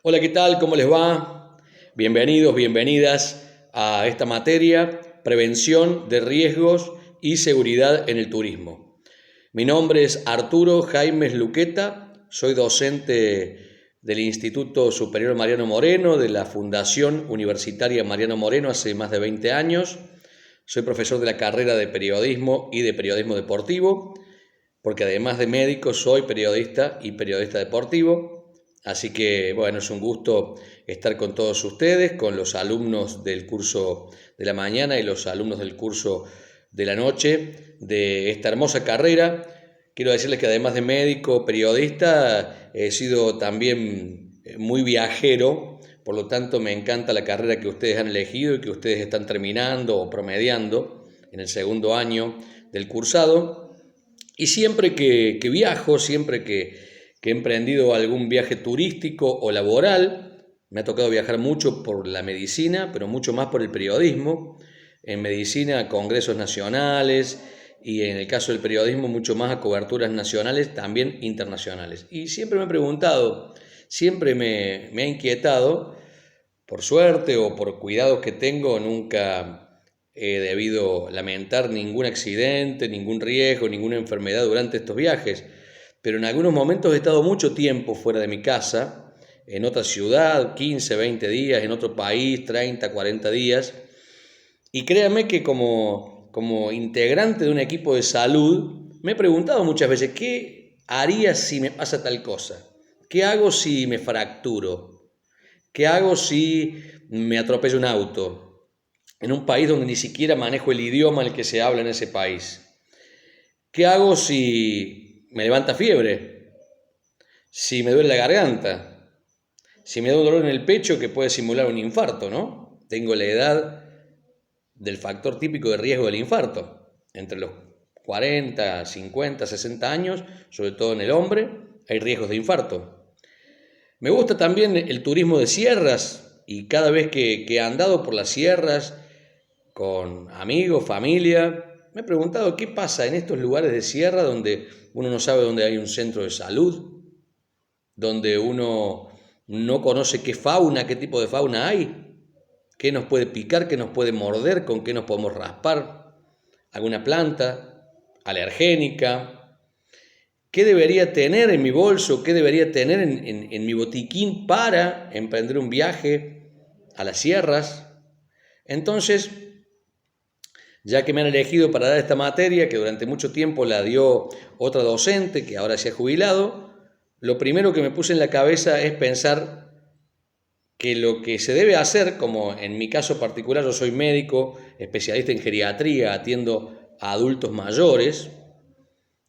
Hola, ¿qué tal? ¿Cómo les va? Bienvenidos, bienvenidas a esta materia, prevención de riesgos y seguridad en el turismo. Mi nombre es Arturo Jaimes Luqueta, soy docente del Instituto Superior Mariano Moreno, de la Fundación Universitaria Mariano Moreno hace más de 20 años. Soy profesor de la carrera de periodismo y de periodismo deportivo, porque además de médico soy periodista y periodista deportivo. Así que, bueno, es un gusto estar con todos ustedes, con los alumnos del curso de la mañana y los alumnos del curso de la noche de esta hermosa carrera. Quiero decirles que además de médico, periodista, he sido también muy viajero, por lo tanto me encanta la carrera que ustedes han elegido y que ustedes están terminando o promediando en el segundo año del cursado. Y siempre que viajo, siempre que he emprendido algún viaje turístico o laboral, me ha tocado viajar mucho por la medicina, pero mucho más por el periodismo. En medicina a congresos nacionales y en el caso del periodismo mucho más a coberturas nacionales, también internacionales. Y siempre me he preguntado, siempre me ha inquietado, por suerte o por cuidados que tengo, nunca he debido lamentar ningún accidente, ningún riesgo, ninguna enfermedad durante estos viajes, pero en algunos momentos he estado mucho tiempo fuera de mi casa, en otra ciudad, 15, 20 días, en otro país, 30, 40 días, y créanme que como integrante de un equipo de salud, me he preguntado muchas veces, ¿qué haría si me pasa tal cosa? ¿Qué hago si me fracturo? ¿Qué hago si me atropella un auto en un país donde ni siquiera manejo el idioma en el que se habla en ese país? ¿Qué hago si me levanta fiebre? Si me duele la garganta, si me da un dolor en el pecho que puede simular un infarto, ¿no? Tengo la edad del factor típico de riesgo del infarto, entre los 40, 50, 60 años, sobre todo en el hombre, hay riesgos de infarto. Me gusta también el turismo de sierras y cada vez que he andado por las sierras con amigos, familia, me he preguntado qué pasa en estos lugares de sierra donde uno no sabe dónde hay un centro de salud, donde uno no conoce qué fauna, qué tipo de fauna hay, qué nos puede picar, qué nos puede morder, con qué nos podemos raspar, alguna planta alergénica. ¿Qué debería tener en mi bolso? ¿Qué debería tener en mi botiquín para emprender un viaje a las sierras? Entonces, ya que me han elegido para dar esta materia, que durante mucho tiempo la dio otra docente, que ahora se ha jubilado, lo primero que me puse en la cabeza es pensar que lo que se debe hacer, como en mi caso particular, yo soy médico, especialista en geriatría, atiendo a adultos mayores.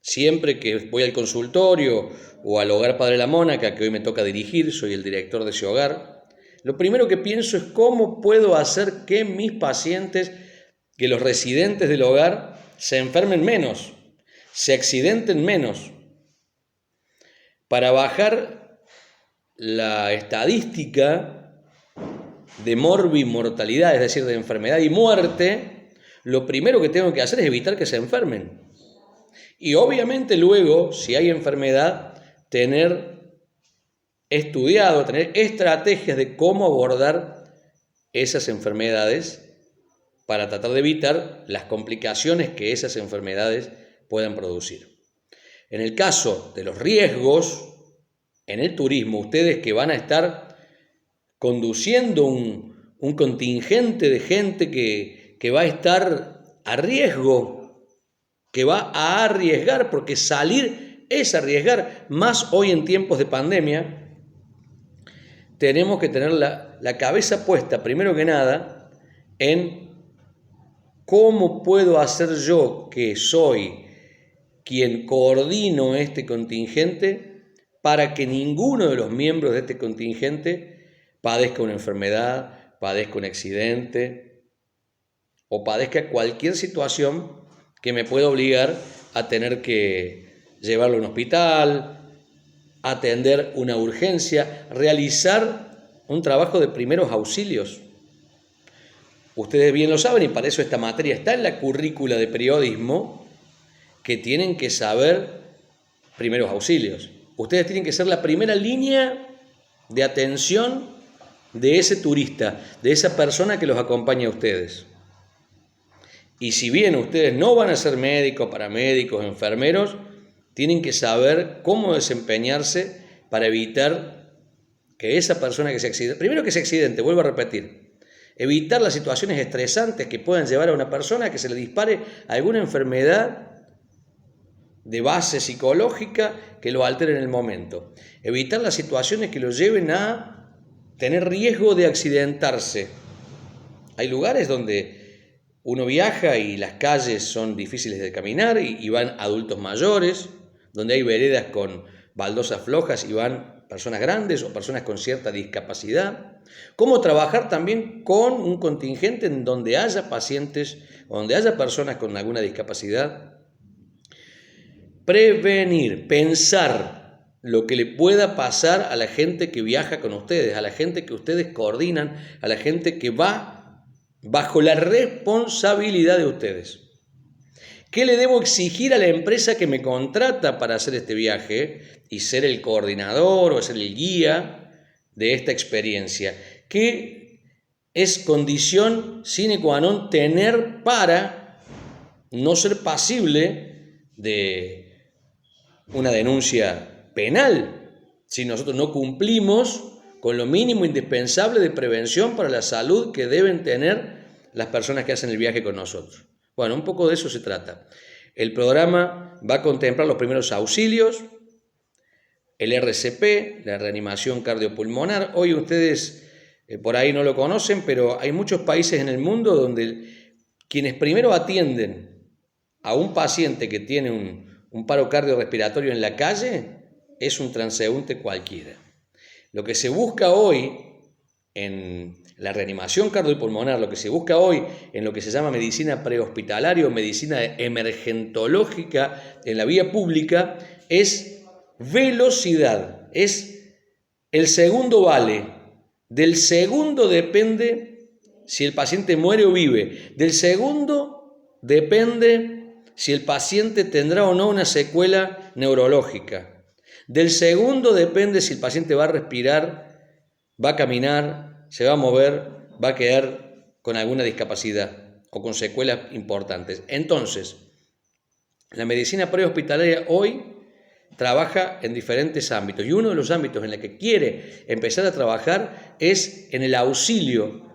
Siempre que voy al consultorio o al hogar Padre La Mónaca, que hoy me toca dirigir, soy el director de ese hogar, lo primero que pienso es cómo puedo hacer que mis pacientes, que los residentes del hogar, se enfermen menos, se accidenten menos, para bajar la estadística de mortalidad, es decir, de enfermedad y muerte. Lo primero que tengo que hacer es evitar que se enfermen. Y obviamente luego, si hay enfermedad, tener estudiado, tener estrategias de cómo abordar esas enfermedades para tratar de evitar las complicaciones que esas enfermedades puedan producir. En el caso de los riesgos en el turismo, ustedes que van a estar conduciendo un contingente de gente que va a estar a riesgo, que va a arriesgar, porque salir es arriesgar, más hoy en tiempos de pandemia, tenemos que tener la cabeza puesta, primero que nada, en cómo puedo hacer yo, que soy quien coordino este contingente, para que ninguno de los miembros de este contingente padezca una enfermedad, padezca un accidente o padezca cualquier situación que me pueda obligar a tener que llevarlo a un hospital, atender una urgencia, realizar un trabajo de primeros auxilios. Ustedes bien lo saben y para eso esta materia está en la currícula de periodismo, que tienen que saber primeros auxilios. Ustedes tienen que ser la primera línea de atención de ese turista, de esa persona que los acompaña a ustedes. Y si bien ustedes no van a ser médicos, paramédicos, enfermeros, tienen que saber cómo desempeñarse para evitar que esa persona que se accidente, primero que se accidente, vuelvo a repetir, evitar las situaciones estresantes que puedan llevar a una persona a que se le dispare alguna enfermedad de base psicológica que lo altere en el momento. Evitar las situaciones que lo lleven a tener riesgo de accidentarse. Hay lugares donde uno viaja y las calles son difíciles de caminar y van adultos mayores, donde hay veredas con baldosas flojas y van personas grandes o personas con cierta discapacidad. Cómo trabajar también con un contingente en donde haya pacientes, donde haya personas con alguna discapacidad. Prevenir, pensar lo que le pueda pasar a la gente que viaja con ustedes, a la gente que ustedes coordinan, a la gente que va bajo la responsabilidad de ustedes. ¿Qué le debo exigir a la empresa que me contrata para hacer este viaje y ser el coordinador o ser el guía de esta experiencia? ¿Qué es condición sine qua non tener para no ser pasible de una denuncia penal si nosotros no cumplimos con lo mínimo indispensable de prevención para la salud que deben tener las personas que hacen el viaje con nosotros? Bueno, un poco de eso se trata. El programa va a contemplar los primeros auxilios, el RCP, la reanimación cardiopulmonar. Hoy ustedes por ahí no lo conocen, pero hay muchos países en el mundo donde quienes primero atienden a un paciente que tiene un paro cardiorrespiratorio en la calle es un transeúnte cualquiera. Lo que se busca hoy en la reanimación cardiopulmonar, lo que se busca hoy en lo que se llama medicina prehospitalaria o medicina emergentológica en la vía pública es velocidad, es el segundo vale. Del segundo depende si el paciente muere o vive. Del segundo depende si el paciente tendrá o no una secuela neurológica. Del segundo depende si el paciente va a respirar, va a caminar, se va a mover, va a quedar con alguna discapacidad o con secuelas importantes. Entonces, la medicina prehospitalaria hoy trabaja en diferentes ámbitos y uno de los ámbitos en el que quiere empezar a trabajar es en el auxilio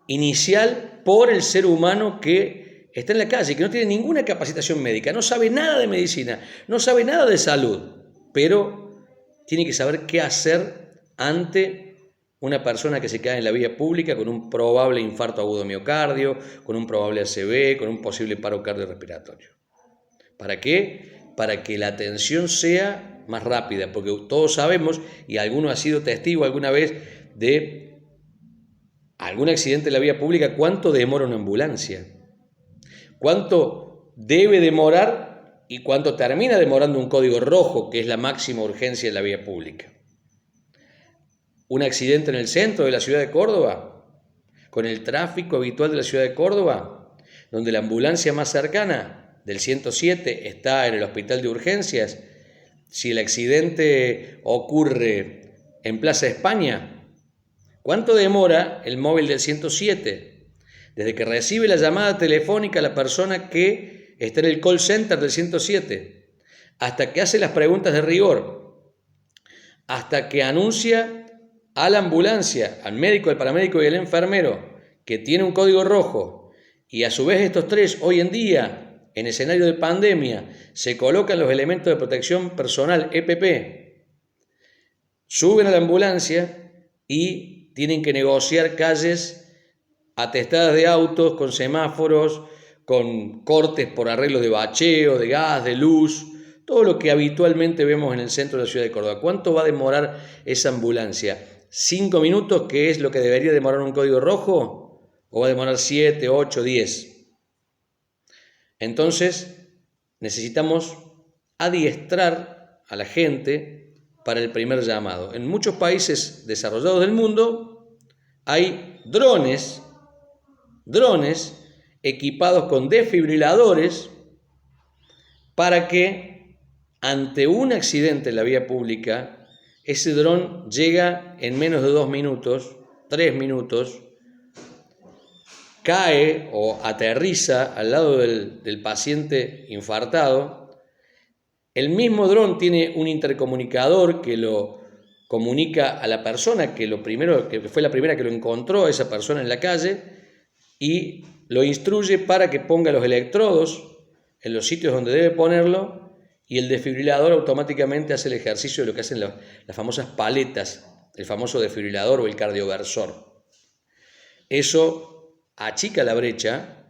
inicial por el ser humano que está en la calle, que no tiene ninguna capacitación médica, no sabe nada de medicina, no sabe nada de salud, pero tiene que saber qué hacer ante una persona que se queda en la vía pública con un probable infarto agudo miocardio, con un probable ACV, con un posible paro cardiorrespiratorio. ¿Para qué? Para que la atención sea más rápida, porque todos sabemos, y alguno ha sido testigo alguna vez de algún accidente en la vía pública, cuánto demora una ambulancia, cuánto debe demorar y cuánto termina demorando un código rojo, que es la máxima urgencia en la vía pública. Un accidente en el centro de la ciudad de Córdoba, con el tráfico habitual de la ciudad de Córdoba, donde la ambulancia más cercana del 107 está en el hospital de urgencias. Si el accidente ocurre en Plaza España, ¿cuánto demora el móvil del 107? Desde que recibe la llamada telefónica la persona que está en el call center del 107, hasta que hace las preguntas de rigor, hasta que anuncia a la ambulancia, al médico, al paramédico y al enfermero que tiene un código rojo, y a su vez estos tres hoy en día, en escenario de pandemia, se colocan los elementos de protección personal EPP, suben a la ambulancia y tienen que negociar calles atestadas de autos, con semáforos, con cortes por arreglos de bacheo, de gas, de luz, todo lo que habitualmente vemos en el centro de la ciudad de Córdoba. ¿Cuánto va a demorar esa ambulancia? ¿5 minutos, que es lo que debería demorar un código rojo? ¿O va a demorar 7, 8, 10? Entonces, necesitamos adiestrar a la gente para el primer llamado. En muchos países desarrollados del mundo hay drones equipados con desfibriladores para que ante un accidente en la vía pública ese dron llega en menos de 2 minutos, 3 minutos, cae o aterriza al lado del paciente infartado. El mismo dron tiene un intercomunicador que lo comunica a la persona que fue la primera que lo encontró a esa persona en la calle, y lo instruye para que ponga los electrodos en los sitios donde debe ponerlo, y el desfibrilador automáticamente hace el ejercicio de lo que hacen las famosas paletas, el famoso desfibrilador o el cardioversor. Eso achica la brecha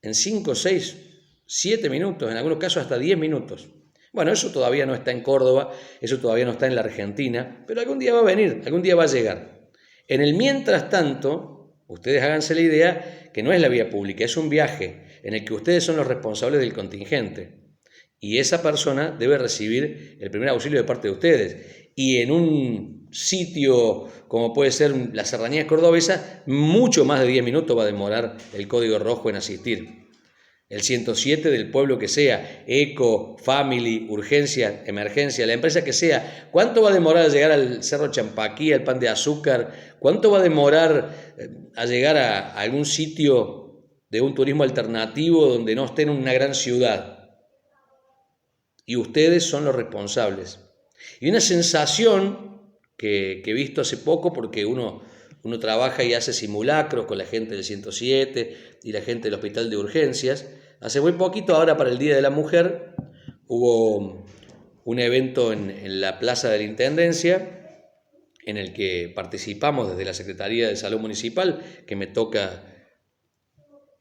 en 5, 6, 7 minutos, en algunos casos hasta 10 minutos. Bueno, eso todavía no está en Córdoba, eso todavía no está en la Argentina, pero algún día va a venir, algún día va a llegar. En el mientras tanto, ustedes háganse la idea que no es la vía pública, es un viaje en el que ustedes son los responsables del contingente. Y esa persona debe recibir el primer auxilio de parte de ustedes. Y en un sitio como puede ser la Serranía Cordobesa, mucho más de 10 minutos va a demorar el código rojo en asistir. El 107 del pueblo que sea, ECO, Family, Urgencia, Emergencia, la empresa que sea, ¿cuánto va a demorar a llegar al Cerro Champaquí, al Pan de Azúcar? ¿Cuánto va a demorar a llegar a algún sitio de un turismo alternativo donde no esté en una gran ciudad? Y ustedes son los responsables. Y una sensación que he visto hace poco, porque uno trabaja y hace simulacros con la gente del 107 y la gente del Hospital de Urgencias. Hace muy poquito, ahora para el Día de la Mujer, hubo un evento en la Plaza de la Intendencia, en el que participamos desde la Secretaría de Salud Municipal, que me toca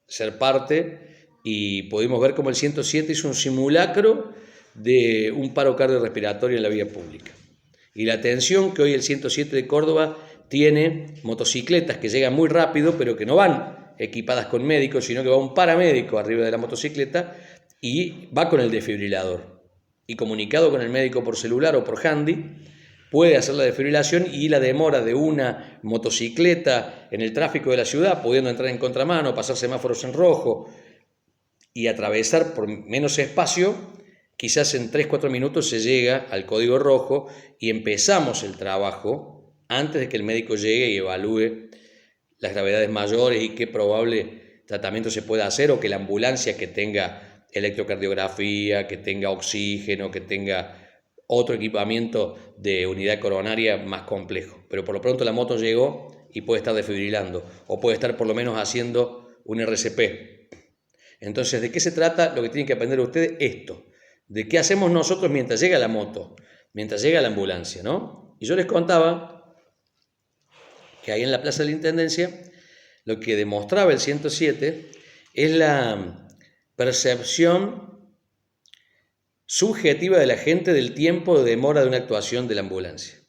ser parte, y pudimos ver cómo el 107 hizo un simulacro de un paro cardiorrespiratorio en la vía pública. Y la atención que hoy el 107 de Córdoba tiene motocicletas que llegan muy rápido, pero que no van equipadas con médicos, sino que va un paramédico arriba de la motocicleta y va con el desfibrilador. Y comunicado con el médico por celular o por handy, puede hacer la desfibrilación, y la demora de una motocicleta en el tráfico de la ciudad, pudiendo entrar en contramano, pasar semáforos en rojo y atravesar por menos espacio, quizás en 3-4 minutos se llega al código rojo y empezamos el trabajo antes de que el médico llegue y evalúe las gravedades mayores y qué probable tratamiento se pueda hacer, o que la ambulancia que tenga electrocardiografía, que tenga oxígeno, que tenga otro equipamiento de unidad coronaria más complejo. Pero por lo pronto la moto llegó y puede estar desfibrilando, o puede estar por lo menos haciendo un RCP. Entonces, ¿de qué se trata? Lo que tienen que aprender ustedes, esto. ¿De qué hacemos nosotros mientras llega la moto? Mientras llega la ambulancia, ¿no? Y yo les contaba que ahí en la Plaza de la Intendencia, lo que demostraba el 107 es la percepción subjetiva de la gente del tiempo de demora de una actuación de la ambulancia.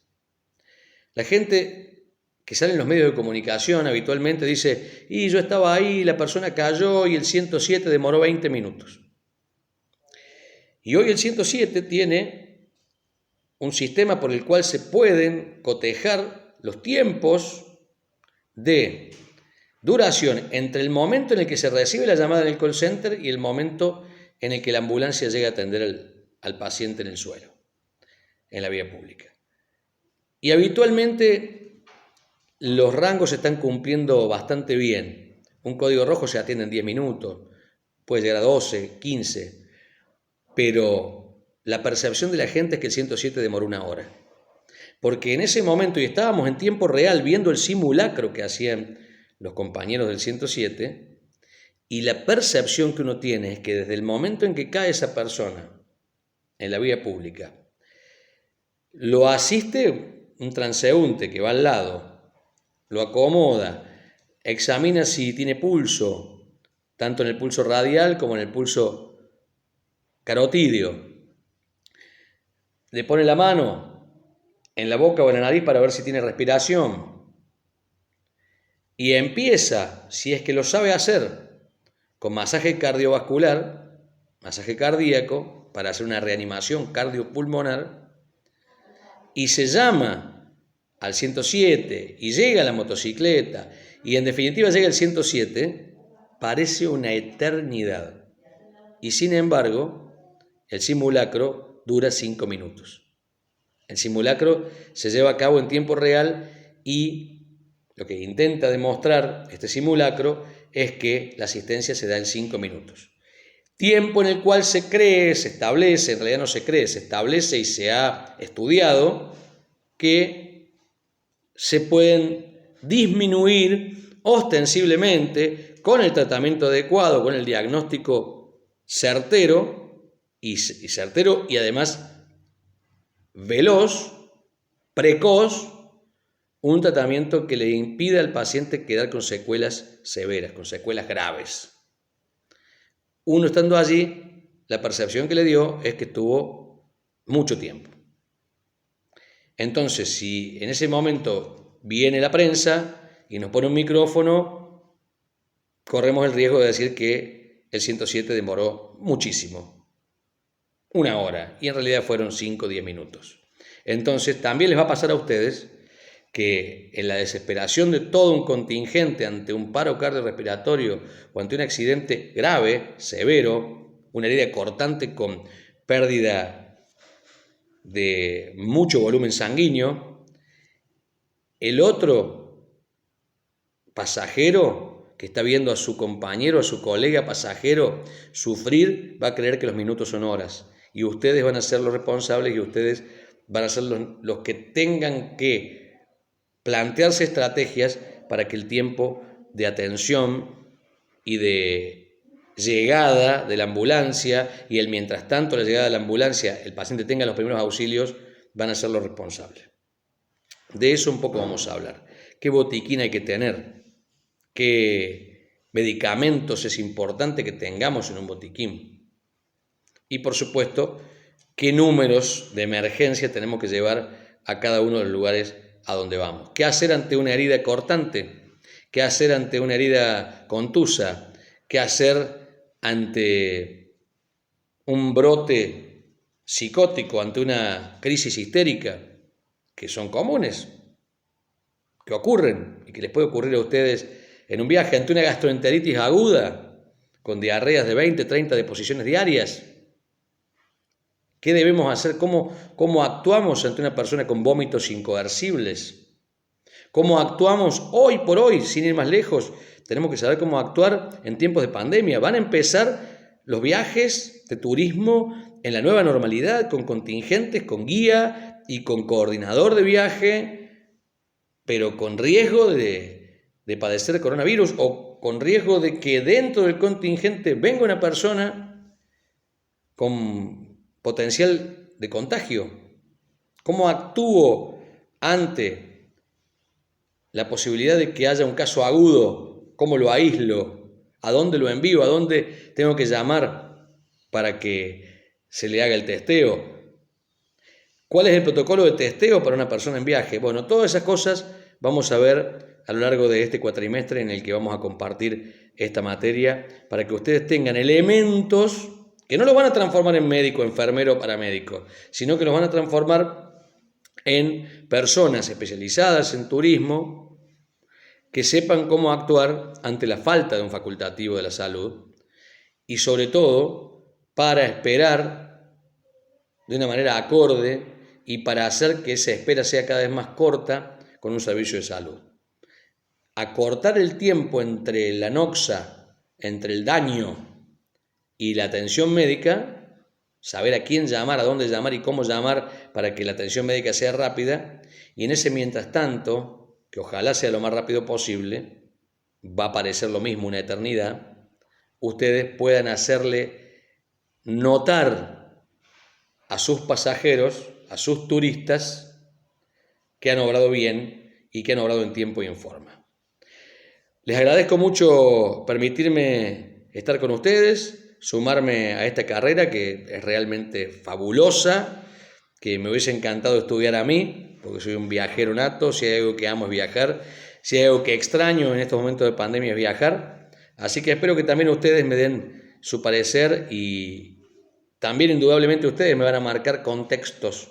La gente que sale en los medios de comunicación habitualmente dice: y yo estaba ahí, la persona cayó y el 107 demoró 20 minutos. Y hoy el 107 tiene un sistema por el cual se pueden cotejar los tiempos de duración entre el momento en el que se recibe la llamada en el call center y el momento en el que la ambulancia llega a atender al paciente en el suelo, en la vía pública. Y habitualmente los rangos se están cumpliendo bastante bien. Un código rojo se atiende en 10 minutos, puede llegar a 12, 15, pero la percepción de la gente es que el 107 demoró 1 hora. Porque en ese momento, y estábamos en tiempo real viendo el simulacro que hacían los compañeros del 107, y la percepción que uno tiene es que desde el momento en que cae esa persona en la vía pública, lo asiste un transeúnte que va al lado, lo acomoda, examina si tiene pulso, tanto en el pulso radial como en el pulso carotídeo, le pone la mano en la boca o en la nariz para ver si tiene respiración, y empieza, si es que lo sabe hacer, con masaje cardiovascular, masaje cardíaco, para hacer una reanimación cardiopulmonar, y se llama al 107 y llega la motocicleta y en definitiva llega el 107, parece una eternidad. Y sin embargo, el simulacro dura 5 minutos. El simulacro se lleva a cabo en tiempo real y lo que intenta demostrar este simulacro es que la asistencia se da en 5 minutos. Tiempo en el cual se cree, se establece, en realidad no se cree, se establece y se ha estudiado que se pueden disminuir ostensiblemente con el tratamiento adecuado, con el diagnóstico certero y además veloz, precoz, un tratamiento que le impida al paciente quedar con secuelas severas, con secuelas graves. Uno estando allí, la percepción que le dio es que estuvo mucho tiempo. Entonces, si en ese momento viene la prensa y nos pone un micrófono, corremos el riesgo de decir que el 107 demoró muchísimo, 1 hora, y en realidad fueron 5 o 10 minutos. Entonces, también les va a pasar a ustedes que en la desesperación de todo un contingente ante un paro cardiorrespiratorio o ante un accidente grave, severo, una herida cortante con pérdida de mucho volumen sanguíneo, el otro pasajero que está viendo a su compañero, a su colega pasajero sufrir, va a creer que los minutos son horas y ustedes van a ser los responsables y ustedes van a ser los que tengan que plantearse estrategias para que el tiempo de atención y de llegada de la ambulancia y el mientras tanto la llegada de la ambulancia, el paciente tenga los primeros auxilios, van a ser los responsables. De eso un poco vamos a hablar. ¿Qué botiquín hay que tener? ¿Qué medicamentos es importante que tengamos en un botiquín? Y por supuesto, ¿qué números de emergencia tenemos que llevar a cada uno de los lugares a donde vamos? ¿Qué hacer ante una herida cortante? ¿Qué hacer ante una herida contusa? ¿Qué hacer ante un brote psicótico, ante una crisis histérica? Que son comunes, que ocurren y que les puede ocurrir a ustedes en un viaje, ante una gastroenteritis aguda con diarreas de 20, 30 deposiciones diarias. ¿Qué debemos hacer? ¿Cómo actuamos ante una persona con vómitos incoercibles? ¿Cómo actuamos hoy por hoy, sin ir más lejos? Tenemos que saber cómo actuar en tiempos de pandemia. Van a empezar los viajes de turismo en la nueva normalidad, con contingentes, con guía y con coordinador de viaje, pero con riesgo de padecer coronavirus o con riesgo de que dentro del contingente venga una persona con potencial de contagio. ¿Cómo actúo ante la posibilidad de que haya un caso agudo? ¿Cómo lo aíslo? ¿A dónde lo envío? ¿A dónde tengo que llamar para que se le haga el testeo? ¿Cuál es el protocolo de testeo para una persona en viaje? Bueno, todas esas cosas vamos a ver a lo largo de este cuatrimestre en el que vamos a compartir esta materia para que ustedes tengan elementos que no los van a transformar en médico, enfermero o paramédico, sino que los van a transformar en personas especializadas en turismo que sepan cómo actuar ante la falta de un facultativo de la salud y sobre todo para esperar de una manera acorde y para hacer que esa espera sea cada vez más corta con un servicio de salud. Acortar el tiempo entre la noxa, entre el daño y la atención médica, saber a quién llamar, a dónde llamar y cómo llamar para que la atención médica sea rápida, y en ese mientras tanto, que ojalá sea lo más rápido posible, va a parecer lo mismo una eternidad, ustedes puedan hacerle notar a sus pasajeros, a sus turistas, que han obrado bien y que han obrado en tiempo y en forma. Les agradezco mucho permitirme estar con ustedes, sumarme a esta carrera que es realmente fabulosa, que me hubiese encantado estudiar a mí, porque soy un viajero nato. Si hay algo que amo es viajar, si hay algo que extraño en estos momentos de pandemia es viajar, así que espero que también ustedes me den su parecer y también indudablemente ustedes me van a marcar contextos.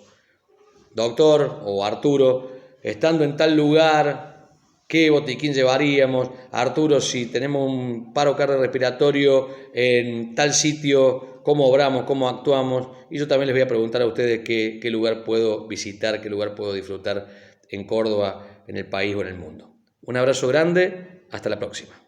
Doctor o Arturo, estando en tal lugar, ¿qué botiquín llevaríamos? Arturo, si tenemos un paro cardiorrespiratorio en tal sitio, cómo obramos, cómo actuamos, y yo también les voy a preguntar a ustedes qué lugar puedo visitar, qué lugar puedo disfrutar en Córdoba, en el país o en el mundo. Un abrazo grande, hasta la próxima.